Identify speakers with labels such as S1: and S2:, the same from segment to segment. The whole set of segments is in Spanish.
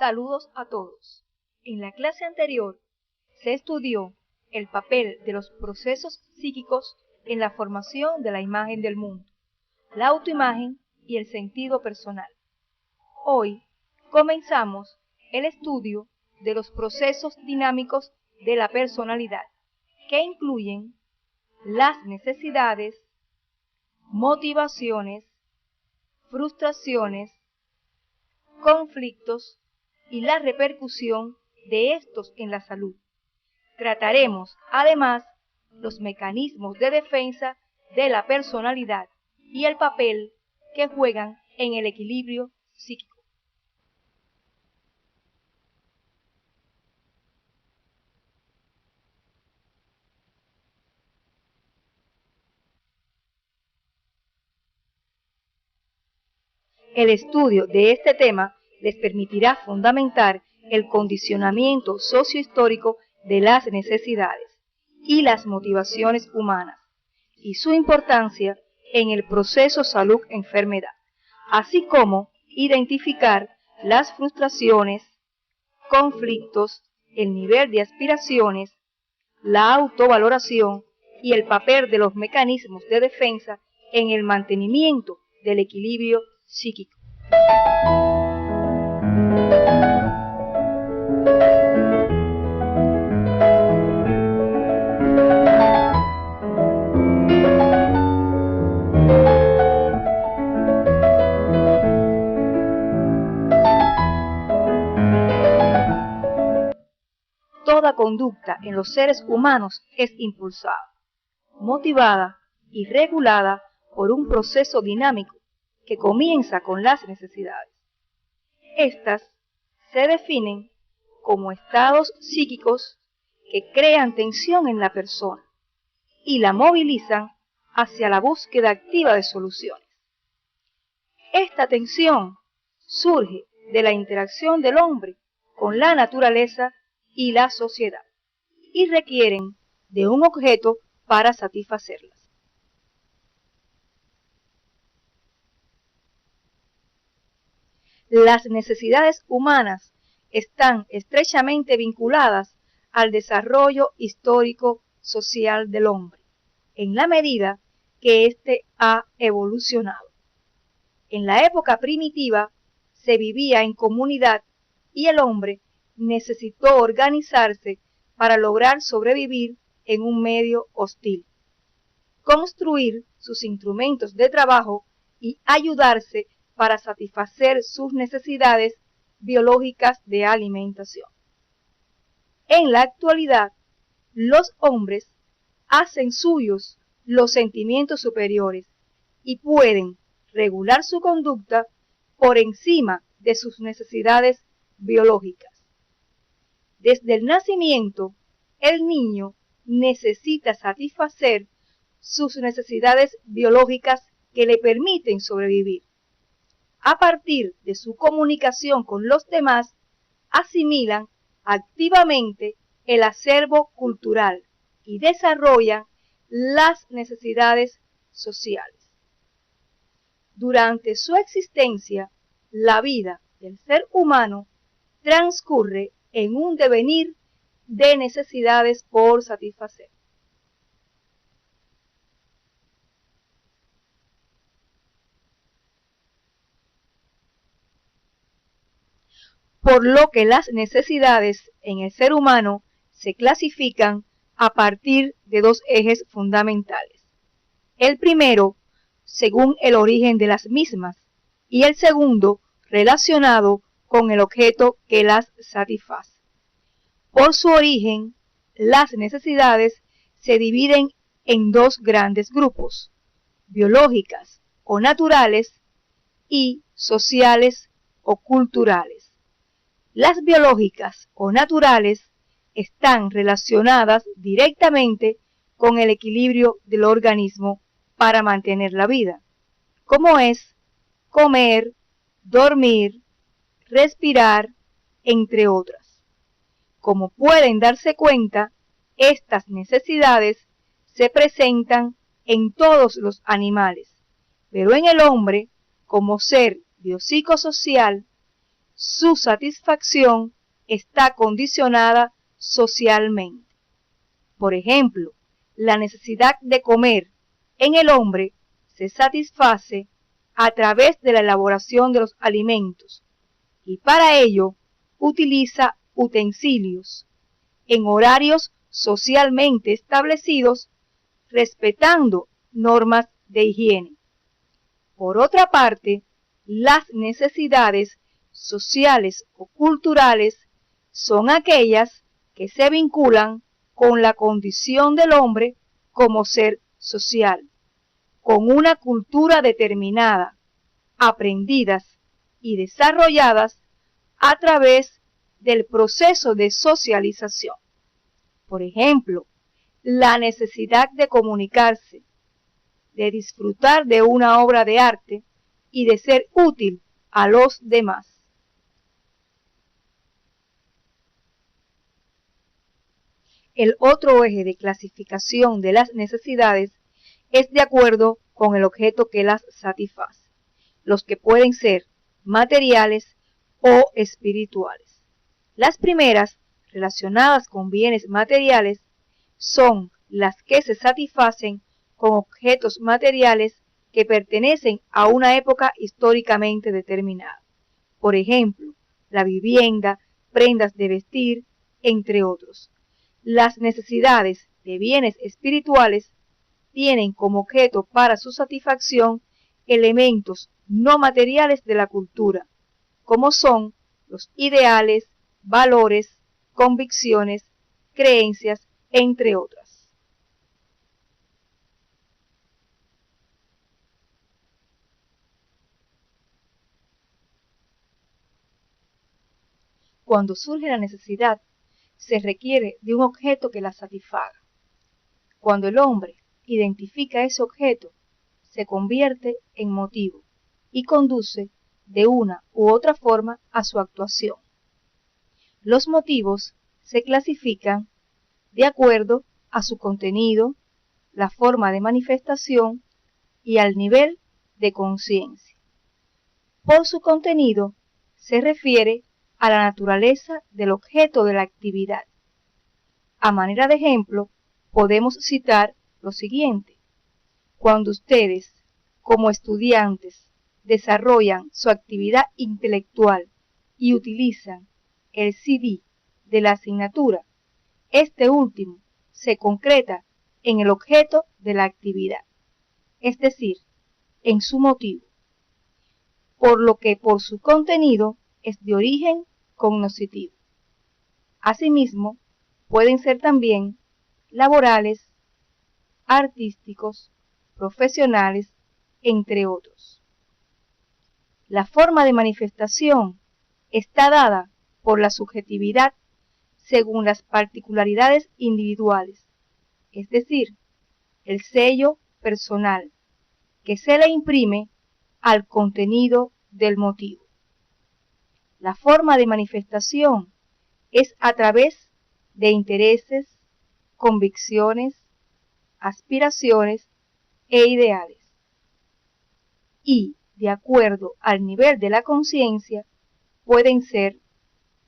S1: Saludos a todos. En la clase anterior se estudió el papel de los procesos psíquicos en la formación de la imagen del mundo, la autoimagen y el sentido personal. Hoy comenzamos el estudio de los procesos dinámicos de la personalidad, que incluyen las necesidades, motivaciones, frustraciones, conflictos y la repercusión de estos en la salud. Trataremos, además, los mecanismos de defensa de la personalidad y el papel que juegan en el equilibrio psíquico. El estudio de este tema les permitirá fundamentar el condicionamiento sociohistórico de las necesidades y las motivaciones humanas y su importancia en el proceso salud-enfermedad, así como identificar las frustraciones, conflictos, el nivel de aspiraciones, la autovaloración y el papel de los mecanismos de defensa en el mantenimiento del equilibrio psíquico. Toda conducta en los seres humanos es impulsada, motivada y regulada por un proceso dinámico que comienza con las necesidades. Estas se definen como estados psíquicos que crean tensión en la persona y la movilizan hacia la búsqueda activa de soluciones. Esta tensión surge de la interacción del hombre con la naturaleza y la sociedad y requieren de un objeto para satisfacerlas. Las necesidades humanas están estrechamente vinculadas al desarrollo histórico-social del hombre, en la medida que éste ha evolucionado. En la época primitiva se vivía en comunidad y el hombre necesitó organizarse para lograr sobrevivir en un medio hostil, construir sus instrumentos de trabajo y ayudarse para satisfacer sus necesidades biológicas de alimentación. En la actualidad, los hombres hacen suyos los sentimientos superiores y pueden regular su conducta por encima de sus necesidades biológicas. Desde el nacimiento, el niño necesita satisfacer sus necesidades biológicas que le permiten sobrevivir. A partir de su comunicación con los demás, asimilan activamente el acervo cultural y desarrollan las necesidades sociales. Durante su existencia, la vida del ser humano transcurre en un devenir de necesidades por satisfacer. Por lo que las necesidades en el ser humano se clasifican a partir de dos ejes fundamentales. El primero, según el origen de las mismas, y el segundo, relacionado con el objeto que las satisface. Por su origen, las necesidades se dividen en dos grandes grupos, biológicas o naturales y sociales o culturales. Las biológicas o naturales están relacionadas directamente con el equilibrio del organismo para mantener la vida, como es comer, dormir, respirar, entre otras. Como pueden darse cuenta, estas necesidades se presentan en todos los animales, pero en el hombre, como ser biopsicosocial, su satisfacción está condicionada socialmente. Por ejemplo, la necesidad de comer en el hombre se satisface a través de la elaboración de los alimentos y para ello utiliza utensilios en horarios socialmente establecidos, respetando normas de higiene. Por otra parte, las necesidades sociales o culturales son aquellas que se vinculan con la condición del hombre como ser social, con una cultura determinada, aprendidas y desarrolladas a través del proceso de socialización. Por ejemplo, la necesidad de comunicarse, de disfrutar de una obra de arte y de ser útil a los demás. El otro eje de clasificación de las necesidades es de acuerdo con el objeto que las satisface, los que pueden ser materiales o espirituales. Las primeras, relacionadas con bienes materiales, son las que se satisfacen con objetos materiales que pertenecen a una época históricamente determinada. Por ejemplo, la vivienda, prendas de vestir, entre otros. Las necesidades de bienes espirituales tienen como objeto para su satisfacción elementos no materiales de la cultura, como son los ideales, valores, convicciones, creencias, entre otras. Cuando surge la necesidad, se requiere de un objeto que la satisfaga. Cuando el hombre identifica ese objeto, se convierte en motivo y conduce de una u otra forma a su actuación. Los motivos se clasifican de acuerdo a su contenido, la forma de manifestación y al nivel de conciencia. Por su contenido se refiere a la naturaleza del objeto de la actividad. A manera de ejemplo, podemos citar lo siguiente. Cuando ustedes, como estudiantes, desarrollan su actividad intelectual y utilizan el CD de la asignatura, este último se concreta en el objeto de la actividad, es decir, en su motivo, por lo que por su contenido es de origen cognoscitivo. Asimismo, pueden ser también laborales, artísticos, profesionales, entre otros. La forma de manifestación está dada por la subjetividad según las particularidades individuales, es decir, el sello personal que se le imprime al contenido del motivo. La forma de manifestación es a través de intereses, convicciones, aspiraciones e ideales. Y, de acuerdo al nivel de la conciencia, pueden ser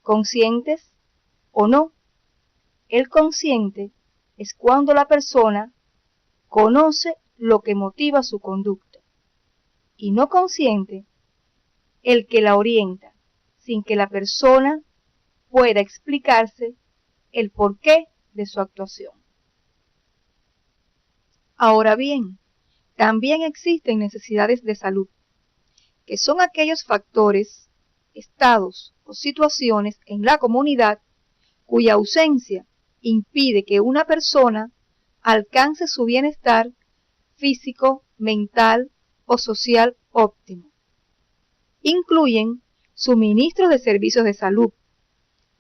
S1: conscientes o no. El consciente es cuando la persona conoce lo que motiva su conducta, y no consciente el que la orienta, sin que la persona pueda explicarse el porqué de su actuación. Ahora bien, también existen necesidades de salud, que son aquellos factores, estados o situaciones en la comunidad cuya ausencia impide que una persona alcance su bienestar físico, mental o social óptimo. Incluyen suministro de servicios de salud,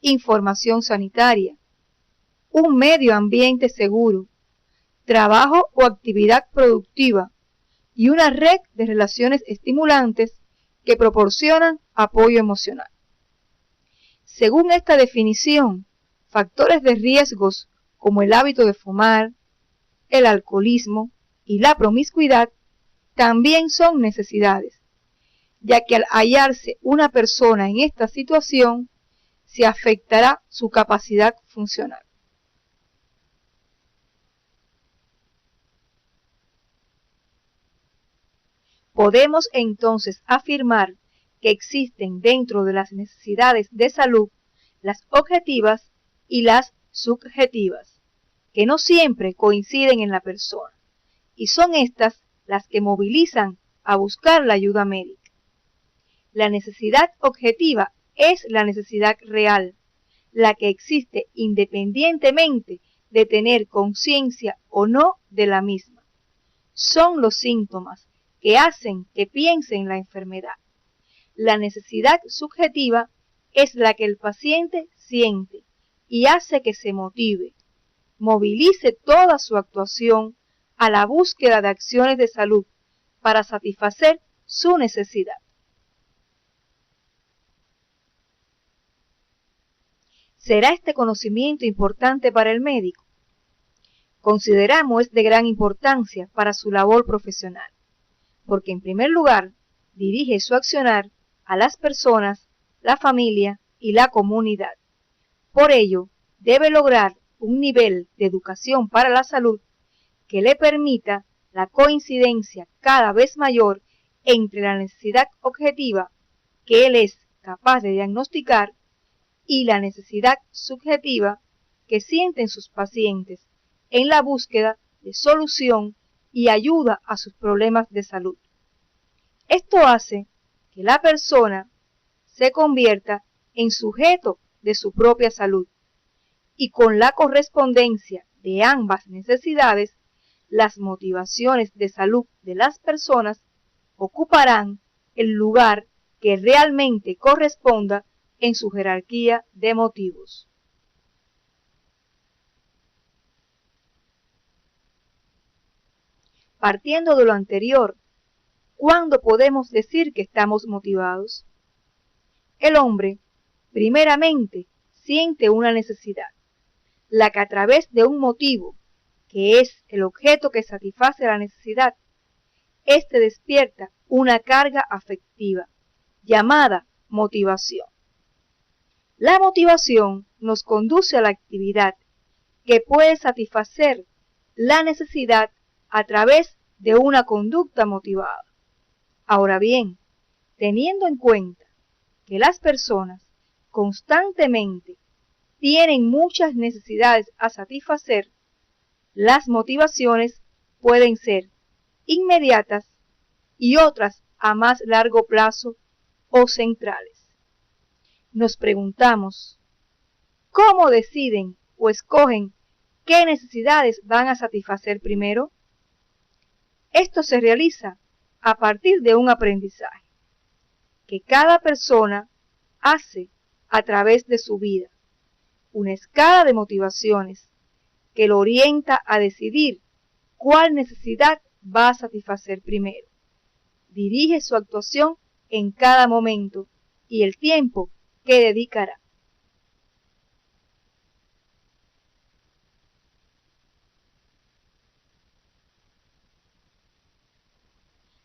S1: información sanitaria, un medio ambiente seguro, trabajo o actividad productiva y una red de relaciones estimulantes que proporcionan apoyo emocional. Según esta definición, factores de riesgos como el hábito de fumar, el alcoholismo y la promiscuidad también son necesidades, ya que al hallarse una persona en esta situación, se afectará su capacidad funcional. Podemos entonces afirmar que existen dentro de las necesidades de salud las objetivas y las subjetivas, que no siempre coinciden en la persona, y son estas las que movilizan a buscar la ayuda médica. La necesidad objetiva es la necesidad real, la que existe independientemente de tener conciencia o no de la misma. Son los síntomas que hacen que piense en la enfermedad. La necesidad subjetiva es la que el paciente siente y hace que se motive, movilice toda su actuación a la búsqueda de acciones de salud para satisfacer su necesidad. ¿Será este conocimiento importante para el médico? Consideramos de gran importancia para su labor profesional, porque en primer lugar dirige su accionar a las personas, la familia y la comunidad. Por ello, debe lograr un nivel de educación para la salud que le permita la coincidencia cada vez mayor entre la necesidad objetiva que él es capaz de diagnosticar y la necesidad subjetiva que sienten sus pacientes en la búsqueda de solución y ayuda a sus problemas de salud. Esto hace que la persona se convierta en sujeto de su propia salud y con la correspondencia de ambas necesidades, las motivaciones de salud de las personas ocuparán el lugar que realmente corresponda en su jerarquía de motivos. Partiendo de lo anterior, ¿cuándo podemos decir que estamos motivados? El hombre, primeramente, siente una necesidad, la que a través de un motivo, que es el objeto que satisface la necesidad, éste despierta una carga afectiva, llamada motivación. La motivación nos conduce a la actividad que puede satisfacer la necesidad a través de una conducta motivada. Ahora bien, teniendo en cuenta que las personas constantemente tienen muchas necesidades a satisfacer, las motivaciones pueden ser inmediatas y otras a más largo plazo o centrales. Nos preguntamos, ¿cómo deciden o escogen qué necesidades van a satisfacer primero? Esto se realiza a partir de un aprendizaje que cada persona hace a través de su vida, una escala de motivaciones que lo orienta a decidir cuál necesidad va a satisfacer primero. Dirige su actuación en cada momento y el tiempo que dedicará.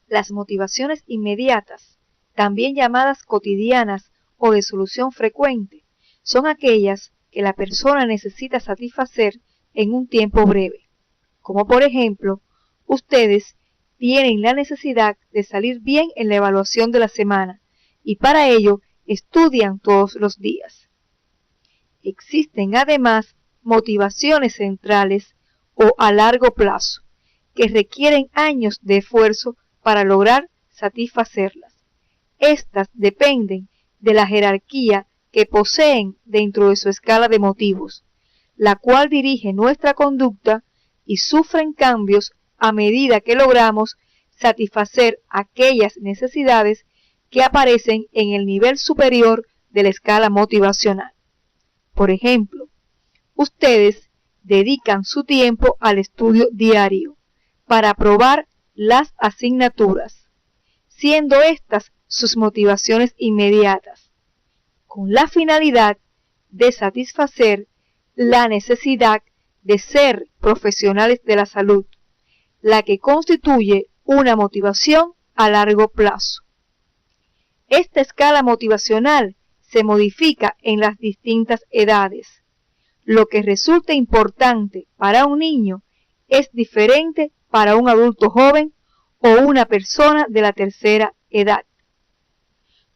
S1: Las motivaciones inmediatas, también llamadas cotidianas o de solución frecuente, son aquellas que la persona necesita satisfacer en un tiempo breve, como por ejemplo, ustedes tienen la necesidad de salir bien en la evaluación de la semana y para ello estudian todos los días. Existen además motivaciones centrales o a largo plazo que requieren años de esfuerzo para lograr satisfacerlas. Estas dependen de la jerarquía que poseen dentro de su escala de motivos, la cual dirige nuestra conducta y sufren cambios a medida que logramos satisfacer aquellas necesidades que aparecen en el nivel superior de la escala motivacional. Por ejemplo, ustedes dedican su tiempo al estudio diario para aprobar las asignaturas, siendo estas sus motivaciones inmediatas, con la finalidad de satisfacer la necesidad de ser profesionales de la salud, la que constituye una motivación a largo plazo. Esta escala motivacional se modifica en las distintas edades. Lo que resulta importante para un niño es diferente para un adulto joven o una persona de la tercera edad.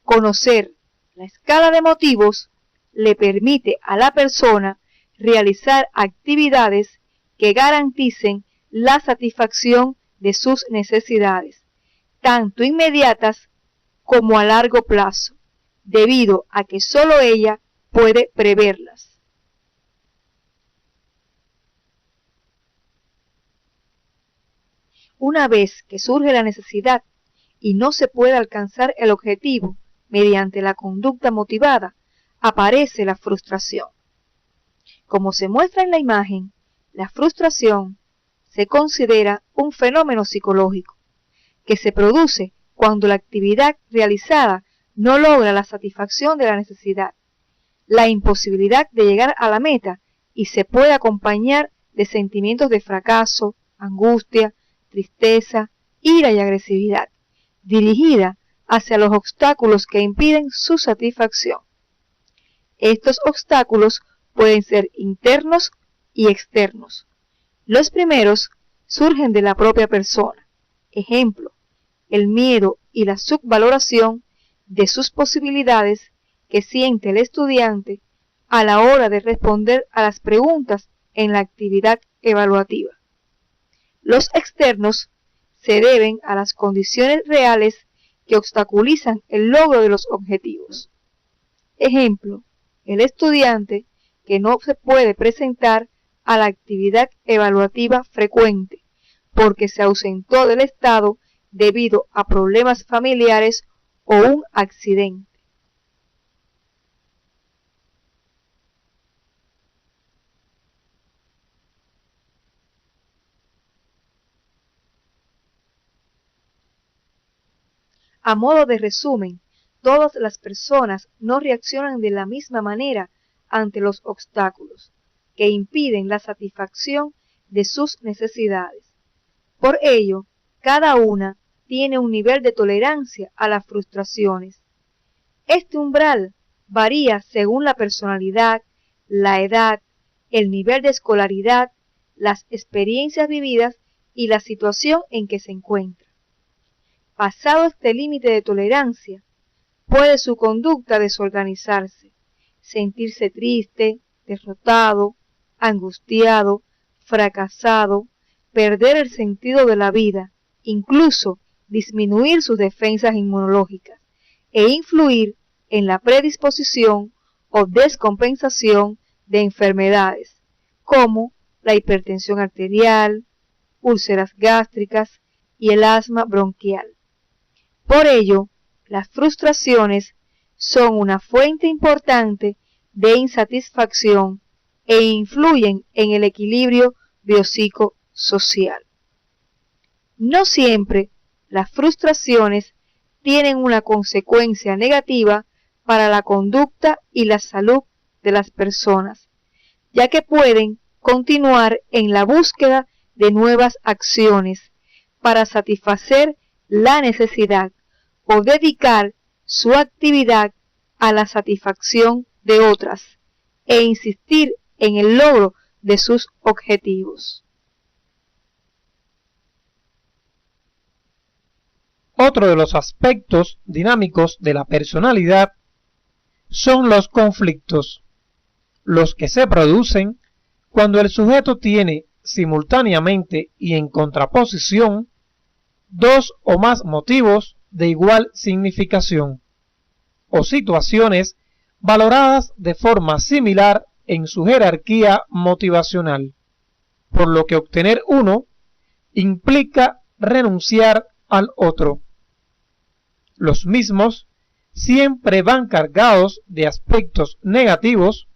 S1: Conocer la escala de motivos le permite a la persona realizar actividades que garanticen la satisfacción de sus necesidades, tanto inmediatas como a largo plazo, debido a que solo ella puede preverlas. Una vez que surge la necesidad y no se puede alcanzar el objetivo mediante la conducta motivada, aparece la frustración. Como se muestra en la imagen, la frustración se considera un fenómeno psicológico que se produce cuando la actividad realizada no logra la satisfacción de la necesidad, la imposibilidad de llegar a la meta y se puede acompañar de sentimientos de fracaso, angustia, tristeza, ira y agresividad, dirigida hacia los obstáculos que impiden su satisfacción. Estos obstáculos pueden ser internos y externos. Los primeros surgen de la propia persona. Ejemplo, el miedo y la subvaloración de sus posibilidades que siente el estudiante a la hora de responder a las preguntas en la actividad evaluativa. Los externos se deben a las condiciones reales que obstaculizan el logro de los objetivos. Ejemplo, el estudiante que no se puede presentar a la actividad evaluativa frecuente porque se ausentó del estado debido a problemas familiares o un accidente. A modo de resumen, todas las personas no reaccionan de la misma manera ante los obstáculos que impiden la satisfacción de sus necesidades. Por ello, cada una tiene un nivel de tolerancia a las frustraciones. Este umbral varía según la personalidad, la edad, el nivel de escolaridad, las experiencias vividas y la situación en que se encuentra. Pasado este límite de tolerancia, puede su conducta desorganizarse, sentirse triste, derrotado, angustiado, fracasado, perder el sentido de la vida, incluso disminuir sus defensas inmunológicas e influir en la predisposición o descompensación de enfermedades como la hipertensión arterial, úlceras gástricas y el asma bronquial. Por ello, las frustraciones son una fuente importante de insatisfacción e influyen en el equilibrio biopsicosocial. No siempre las frustraciones tienen una consecuencia negativa para la conducta y la salud de las personas, ya que pueden continuar en la búsqueda de nuevas acciones para satisfacer la necesidad o dedicar su actividad a la satisfacción de otras e insistir en el logro de sus objetivos.
S2: Otro de los aspectos dinámicos de la personalidad son los conflictos, los que se producen cuando el sujeto tiene simultáneamente y en contraposición dos o más motivos de igual significación o situaciones valoradas de forma similar en su jerarquía motivacional, por lo que obtener uno implica renunciar al otro. Los mismos siempre van cargados de aspectos negativos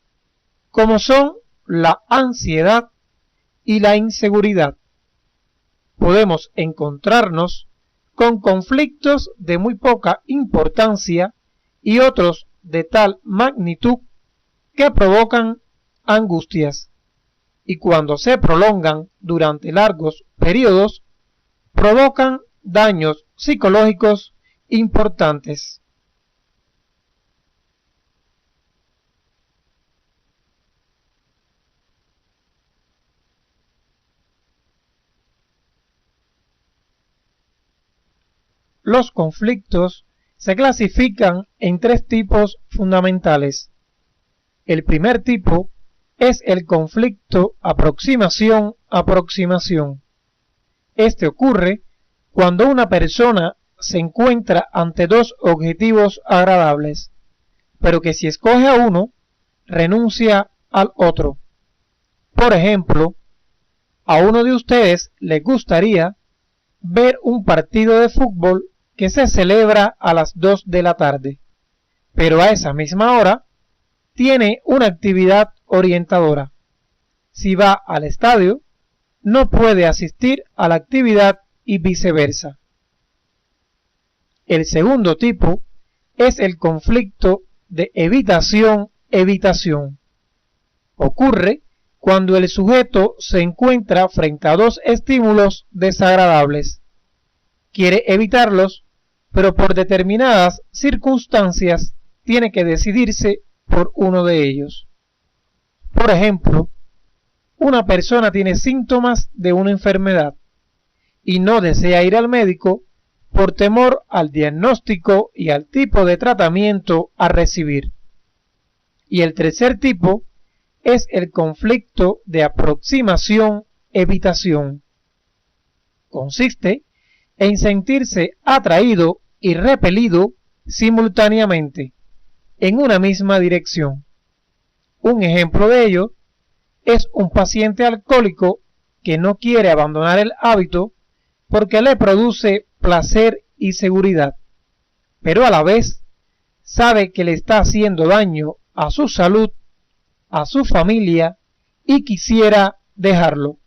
S2: como son la ansiedad y la inseguridad. Podemos encontrarnos con conflictos de muy poca importancia y otros de tal magnitud que provocan angustias, y cuando se prolongan durante largos periodos, provocan daños psicológicos importantes. los conflictos se clasifican en tres tipos fundamentales. El primer tipo es el conflicto aproximación-aproximación. Este ocurre cuando una persona se encuentra ante dos objetivos agradables, pero que si escoge a uno, renuncia al otro. Por ejemplo, a uno de ustedes le gustaría ver un partido de fútbol que se celebra a las 2 de la tarde, pero a esa misma hora tiene una actividad orientadora. Si va al estadio, no puede asistir a la actividad y viceversa. El segundo tipo es el conflicto de evitación-evitación. Ocurre cuando el sujeto se encuentra frente a dos estímulos desagradables. Quiere evitarlos, pero por determinadas circunstancias tiene que decidirse por uno de ellos. Por ejemplo, una persona tiene síntomas de una enfermedad y no desea ir al médico por temor al diagnóstico y al tipo de tratamiento a recibir. Y el tercer tipo es el conflicto de aproximación-evitación. Consiste en sentirse atraído y repelido simultáneamente en una misma dirección. Un ejemplo de ello es un paciente alcohólico que no quiere abandonar el hábito porque le produce placer y seguridad, pero a la vez sabe que le está haciendo daño a su salud, a su familia y quisiera dejarlo.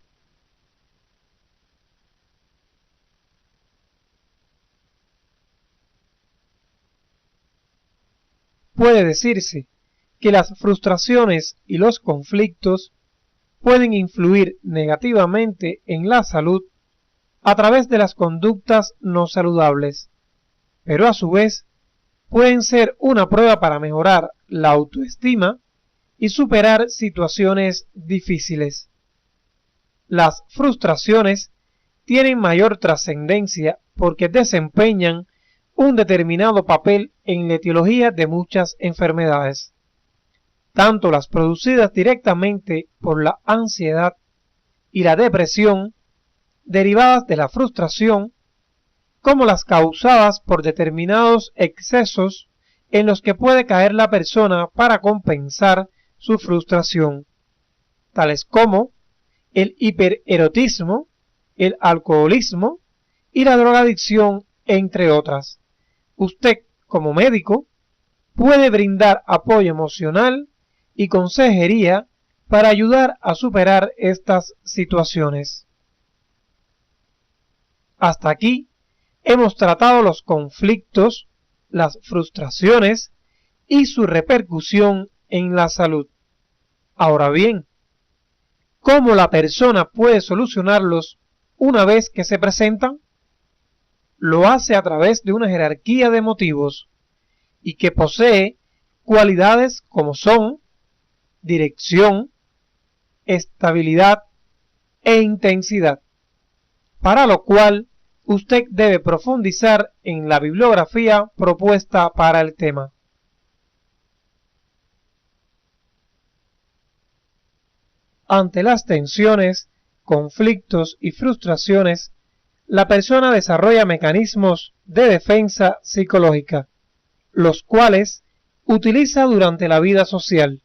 S2: Puede decirse que las frustraciones y los conflictos pueden influir negativamente en la salud a través de las conductas no saludables, pero a su vez pueden ser una prueba para mejorar la autoestima y superar situaciones difíciles. Las frustraciones tienen mayor trascendencia porque desempeñan un determinado papel en la etiología de muchas enfermedades, tanto las producidas directamente por la ansiedad y la depresión derivadas de la frustración, como las causadas por determinados excesos en los que puede caer la persona para compensar su frustración, tales como el hipererotismo, el alcoholismo y la drogadicción, entre otras. Usted, como médico, puede brindar apoyo emocional y consejería para ayudar a superar estas situaciones. Hasta aquí hemos tratado los conflictos, las frustraciones y su repercusión en la salud. Ahora bien, ¿cómo la persona puede solucionarlos una vez que se presentan? Lo hace a través de una jerarquía de motivos y que posee cualidades como son dirección, estabilidad e intensidad, para lo cual usted debe profundizar en la bibliografía propuesta para el tema. Ante las tensiones, conflictos y frustraciones, la persona desarrolla mecanismos de defensa psicológica, los cuales utiliza durante la vida social.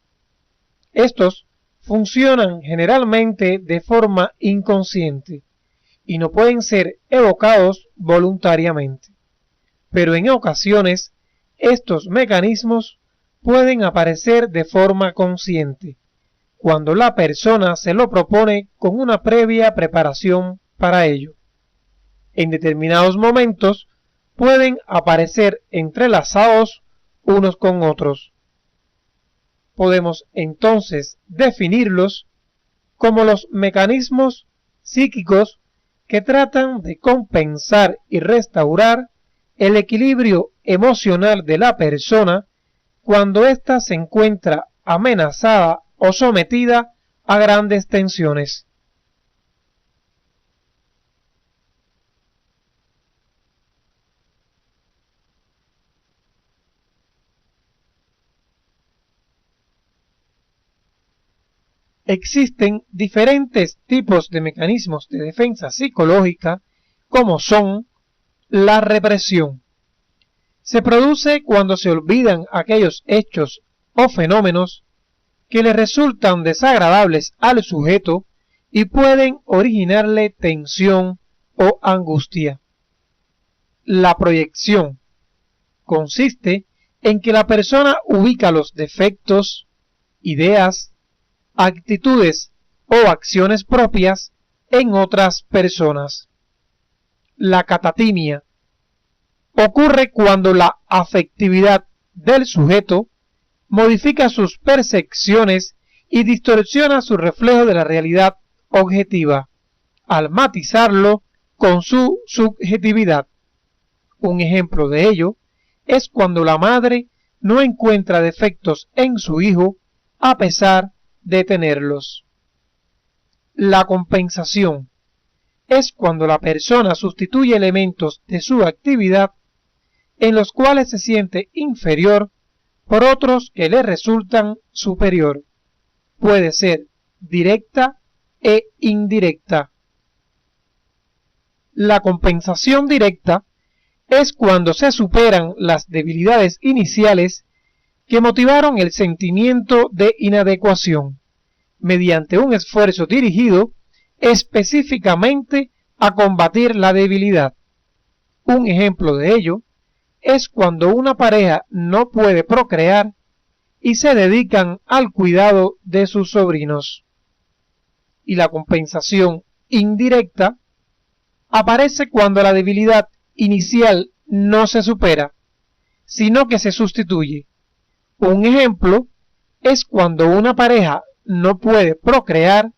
S2: Estos funcionan generalmente de forma inconsciente y no pueden ser evocados voluntariamente, pero en ocasiones estos mecanismos pueden aparecer de forma consciente, cuando la persona se lo propone con una previa preparación para ello. En determinados momentos pueden aparecer entrelazados unos con otros. Podemos entonces definirlos como los mecanismos psíquicos que tratan de compensar y restaurar el equilibrio emocional de la persona cuando ésta se encuentra amenazada o sometida a grandes tensiones. Existen diferentes tipos de mecanismos de defensa psicológica, como son la represión. Se produce cuando se olvidan aquellos hechos o fenómenos que le resultan desagradables al sujeto y pueden originarle tensión o angustia. La proyección consiste en que la persona ubica los defectos, ideas, actitudes o acciones propias en otras personas. La catatimia ocurre cuando la afectividad del sujeto modifica sus percepciones y distorsiona su reflejo de la realidad objetiva, al matizarlo con su subjetividad. Un ejemplo de ello es cuando la madre no encuentra defectos en su hijo a pesar de tenerlos. La compensación es cuando la persona sustituye elementos de su actividad en los cuales se siente inferior por otros que le resultan superior. Puede ser directa e indirecta. La compensación directa es cuando se superan las debilidades iniciales que motivaron el sentimiento de inadecuación, mediante un esfuerzo dirigido específicamente a combatir la debilidad. Un ejemplo de ello es cuando una pareja no puede procrear y se dedican al cuidado de sus sobrinos. Y la compensación indirecta aparece cuando la debilidad inicial no se supera, sino que se sustituye. Un ejemplo es cuando una pareja no puede procrear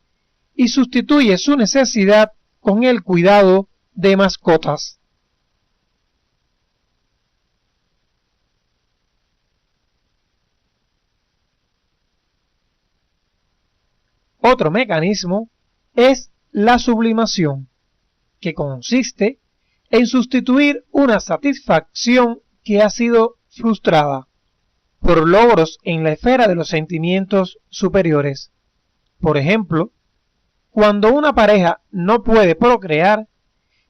S2: y sustituye su necesidad con el cuidado de mascotas. Otro mecanismo es la sublimación, que consiste en sustituir una satisfacción que ha sido frustrada por logros en la esfera de los sentimientos superiores. Por ejemplo, cuando una pareja no puede procrear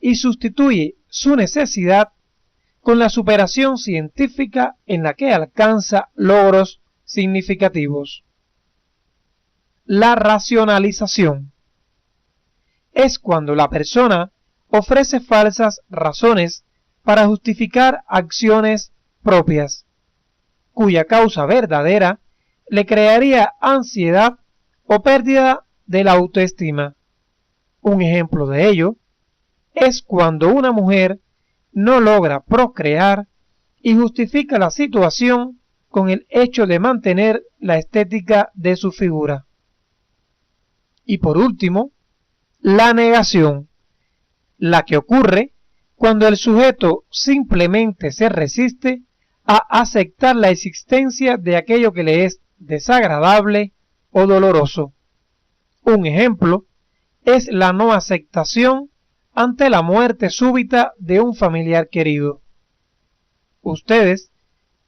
S2: y sustituye su necesidad con la superación científica en la que alcanza logros significativos. La racionalización es cuando la persona ofrece falsas razones para justificar acciones propias, cuya causa verdadera le crearía ansiedad o pérdida de la autoestima. Un ejemplo de ello es cuando una mujer no logra procrear y justifica la situación con el hecho de mantener la estética de su figura. Y por último, la negación, la que ocurre cuando el sujeto simplemente se resiste a aceptar la existencia de aquello que le es desagradable o doloroso. Un ejemplo es la no aceptación ante la muerte súbita de un familiar querido. Ustedes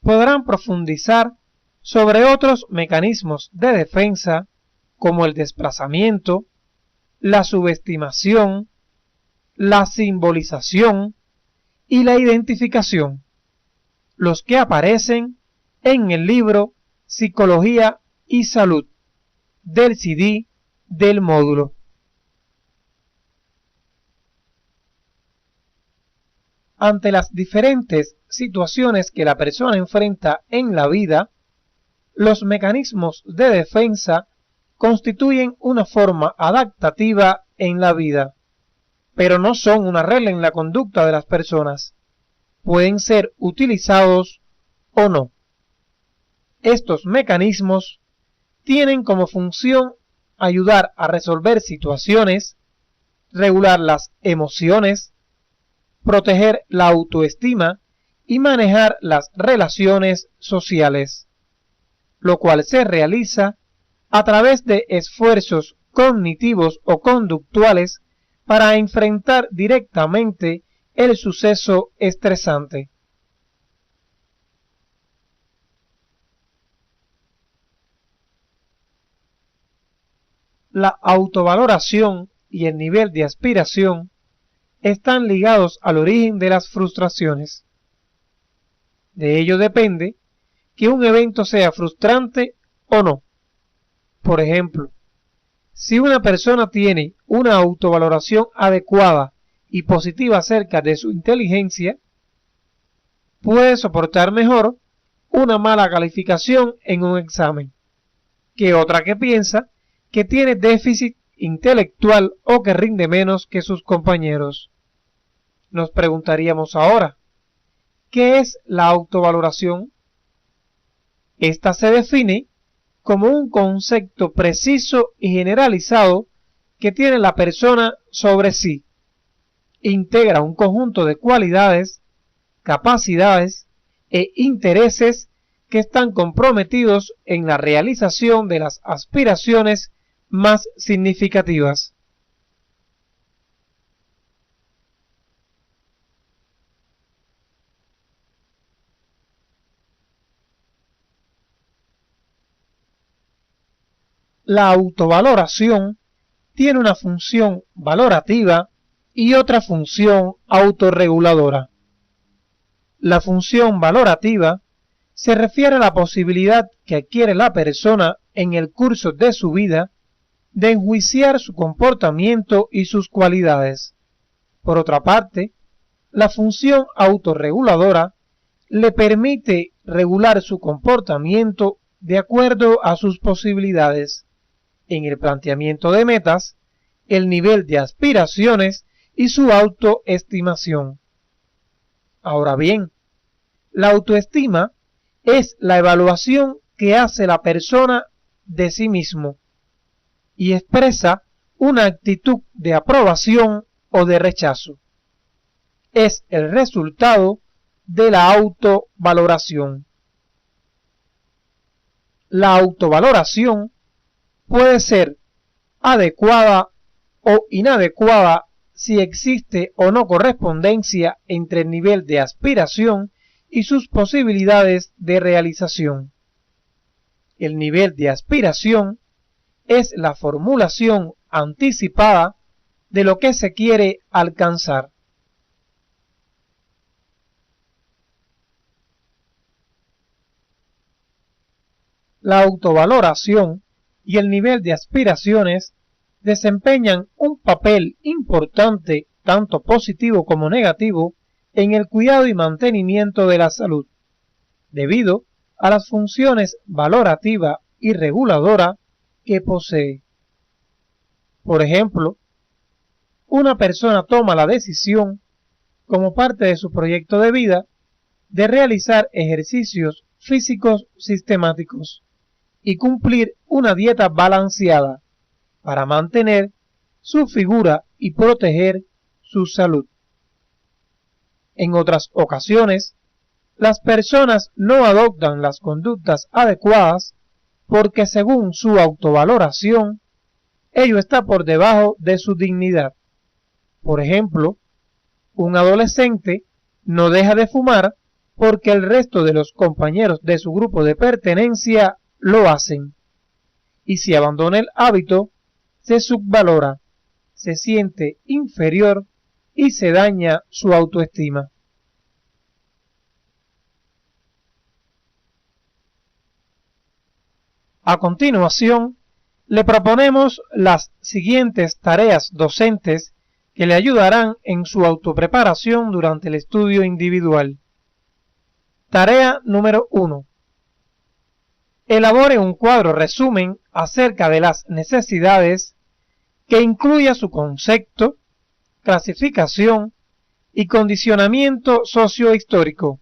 S2: podrán profundizar sobre otros mecanismos de defensa como el desplazamiento, la subestimación, la simbolización y la identificación, los que aparecen en el libro Psicología y Salud del CD del módulo. Ante las diferentes situaciones que la persona enfrenta en la vida, los mecanismos de defensa constituyen una forma adaptativa en la vida, pero no son una regla en la conducta de las personas. Pueden ser utilizados o no. Estos mecanismos tienen como función ayudar a resolver situaciones, regular las emociones, proteger la autoestima y manejar las relaciones sociales, lo cual se realiza a través de esfuerzos cognitivos o conductuales para enfrentar directamente el suceso estresante. La autovaloración y el nivel de aspiración están ligados al origen de las frustraciones. De ello depende que un evento sea frustrante o no. Por ejemplo, si una persona tiene una autovaloración adecuada y positiva acerca de su inteligencia, puede soportar mejor una mala calificación en un examen que otra que piensa que tiene déficit intelectual o que rinde menos que sus compañeros. Nos preguntaríamos ahora, ¿qué es la autovaloración? Esta se define como un concepto preciso y generalizado que tiene la persona sobre sí. Integra un conjunto de cualidades, capacidades e intereses que están comprometidos en la realización de las aspiraciones más significativas. La autovaloración tiene una función valorativa y otra función autorreguladora. La función valorativa se refiere a la posibilidad que adquiere la persona en el curso de su vida de enjuiciar su comportamiento y sus cualidades. Por otra parte, la función autorreguladora le permite regular su comportamiento de acuerdo a sus posibilidades en el planteamiento de metas, el nivel de aspiraciones y su autoestimación. Ahora bien, la autoestima es la evaluación que hace la persona de sí mismo y expresa una actitud de aprobación o de rechazo. Es el resultado de la autovaloración. La autovaloración puede ser adecuada o inadecuada si existe o no correspondencia entre el nivel de aspiración y sus posibilidades de realización. El nivel de aspiración es la formulación anticipada de lo que se quiere alcanzar. La autovaloración y el nivel de aspiraciones desempeñan un papel importante, tanto positivo como negativo, en el cuidado y mantenimiento de la salud, debido a las funciones valorativa y reguladora que posee. Por ejemplo, una persona toma la decisión, como parte de su proyecto de vida, de realizar ejercicios físicos sistemáticos y cumplir una dieta balanceada para mantener su figura y proteger su salud. En otras ocasiones, las personas no adoptan las conductas adecuadas porque, según su autovaloración, ello está por debajo de su dignidad. Por ejemplo, un adolescente no deja de fumar porque el resto de los compañeros de su grupo de pertenencia lo hacen. Y si abandona el hábito, se subvalora, se siente inferior y se daña su autoestima. A continuación, le proponemos las siguientes tareas docentes que le ayudarán en su autopreparación durante el estudio individual. Tarea número 1. Elabore un cuadro resumen acerca de las necesidades que incluya su concepto, clasificación y condicionamiento sociohistórico,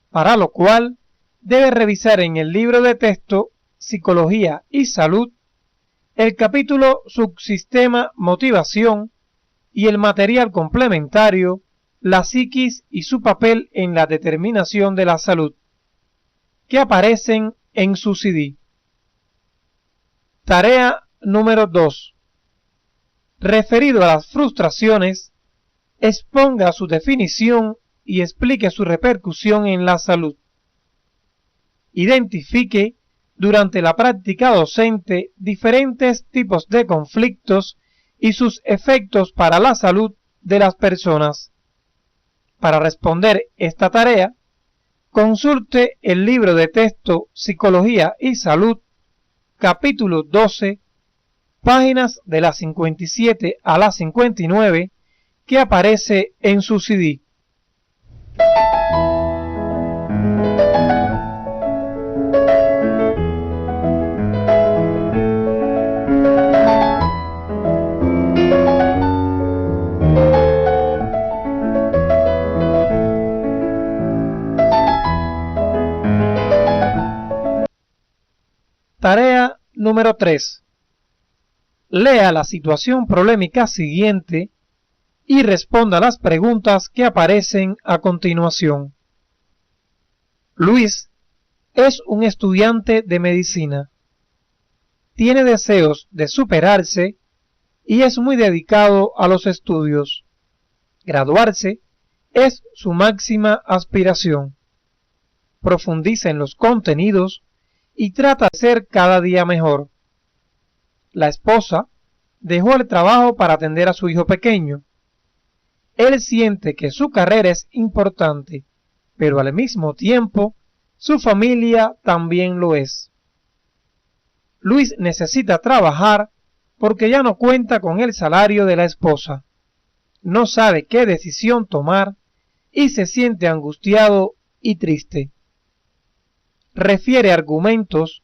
S2: para lo cual debe revisar en el libro de texto Psicología y Salud el capítulo Subsistema Motivación y el material complementario La psiquis y su papel en la determinación de la salud, que aparecen en su CD. Tarea número 2. Referido a las frustraciones, exponga su definición y explique su repercusión en la salud. Identifique durante la práctica docente diferentes tipos de conflictos y sus efectos para la salud de las personas. Para responder esta tarea, consulte el libro de texto Psicología y Salud, capítulo 12, páginas de la 57 a la 59, que aparece en su CD. Tarea número 3. Lea la situación problemática siguiente y responda a las preguntas que aparecen a continuación. Luis es un estudiante de medicina. Tiene deseos de superarse y es muy dedicado a los estudios. Graduarse es su máxima aspiración. Profundiza en los contenidos y trata de ser cada día mejor. La esposa dejó el trabajo para atender a su hijo pequeño. Él siente que su carrera es importante, pero al mismo tiempo su familia también lo es. Luis necesita trabajar porque ya no cuenta con el salario de la esposa. No sabe qué decisión tomar y se siente angustiado y triste. Refiere argumentos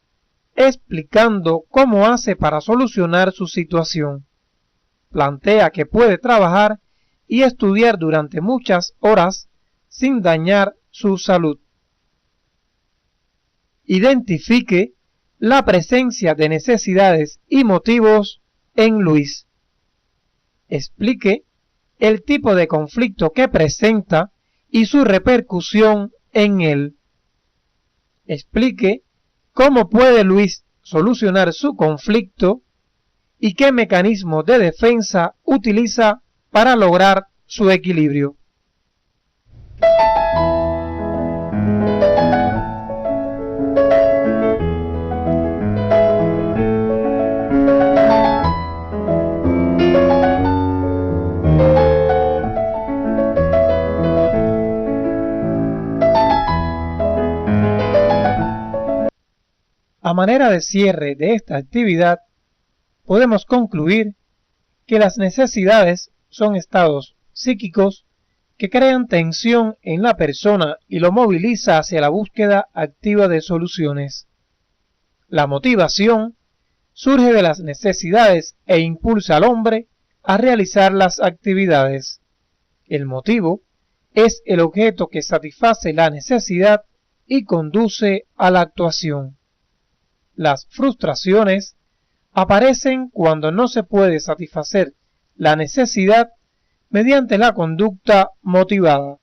S2: explicando cómo hace para solucionar su situación. Plantea que puede trabajar y estudiar durante muchas horas sin dañar su salud. Identifique la presencia de necesidades y motivos en Luis. Explique el tipo de conflicto que presenta y su repercusión en él. Explique cómo puede Luis solucionar su conflicto y qué mecanismo de defensa utiliza para lograr su equilibrio. A manera de cierre de esta actividad, podemos concluir que las necesidades son estados psíquicos que crean tensión en la persona y lo moviliza hacia la búsqueda activa de soluciones. La motivación surge de las necesidades e impulsa al hombre a realizar las actividades. El motivo es el objeto que satisface la necesidad y conduce a la actuación. Las frustraciones aparecen cuando no se puede satisfacer la necesidad mediante la conducta motivada.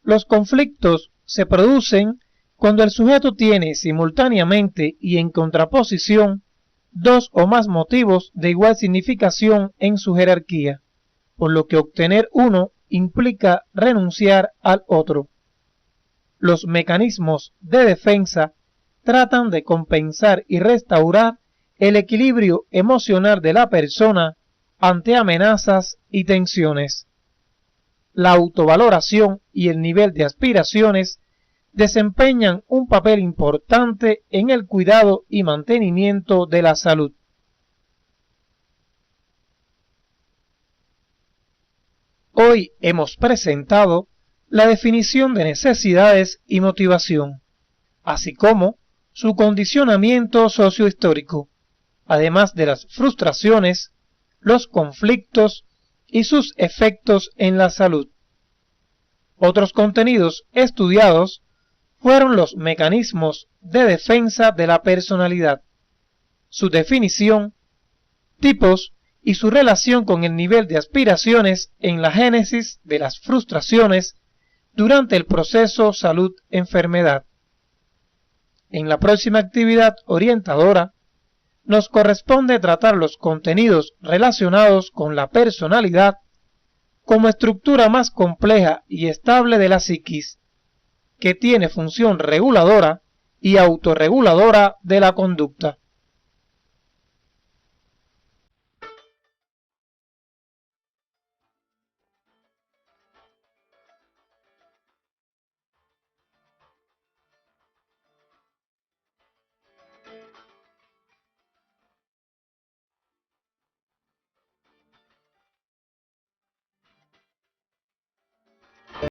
S2: Los conflictos se producen cuando el sujeto tiene simultáneamente y en contraposición dos o más motivos de igual significación en su jerarquía, por lo que obtener uno implica renunciar al otro. Los mecanismos de defensa tratan de compensar y restaurar el equilibrio emocional de la persona ante amenazas y tensiones. La autovaloración y el nivel de aspiraciones desempeñan un papel importante en el cuidado y mantenimiento de la salud. Hoy hemos presentado la definición de necesidades y motivación, así como su condicionamiento sociohistórico, además de las frustraciones, los conflictos y sus efectos en la salud. Otros contenidos estudiados fueron los mecanismos de defensa de la personalidad, su definición, tipos y su relación con el nivel de aspiraciones en la génesis de las frustraciones durante el proceso salud-enfermedad. En la próxima actividad orientadora, nos corresponde tratar los contenidos relacionados con la personalidad como estructura más compleja y estable de la psiquis, que tiene función reguladora y autorreguladora de la conducta.